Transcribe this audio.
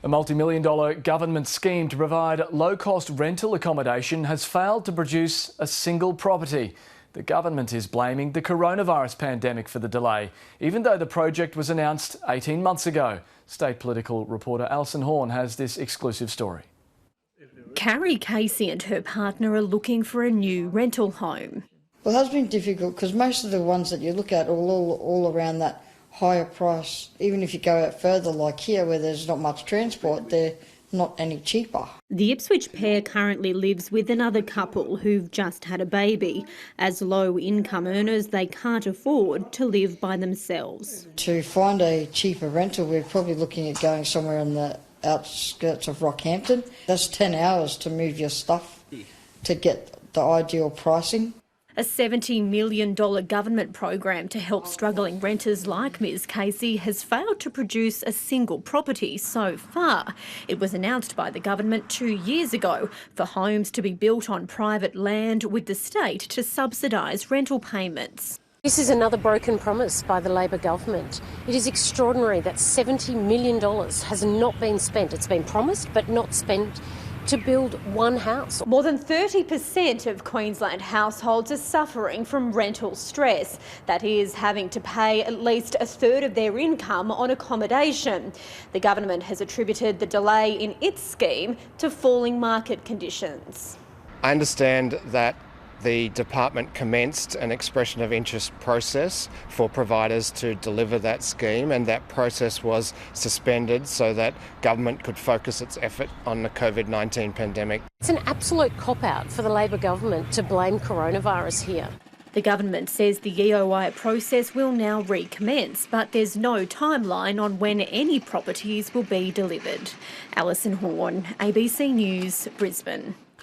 A multi-million-dollar government scheme to provide low-cost rental accommodation has failed to produce a single property. The government is blaming the coronavirus pandemic for the delay, even though the project was announced 18 months ago. State political reporter Alison Horn has this exclusive story. Carrie Casey and her partner are looking for a new rental home. Well, it has been difficult because most of the ones that you look at are all around that higher price. Even if you go out further, like here where there's not much transport, they're not any cheaper. The Ipswich pair currently lives with another couple who've just had a baby. As low-income earners, they can't afford to live by themselves. To find a cheaper rental, we're probably looking at going somewhere on the outskirts of Rockhampton. That's 10 hours to move your stuff to get the ideal pricing. A $70 million government program to help struggling renters like Ms Casey has failed to produce a single property so far. It was announced by the government 2 years ago for homes to be built on private land with the state to subsidise rental payments. This is another broken promise by the Labor government. It is extraordinary that $70 million has not been spent. It's been promised but not spent to build one house. More than 30% of Queensland households are suffering from rental stress. That is, having to pay at least a third of their income on accommodation. The government has attributed the delay in its scheme to falling market conditions. I understand that the department commenced an expression of interest process for providers to deliver that scheme, and that process was suspended so that government could focus its effort on the COVID-19 pandemic. It's an absolute cop-out for the Labor government to blame coronavirus here. The government says the EOI process will now recommence, but there's no timeline on when any properties will be delivered. Alison Horn, ABC News, Brisbane.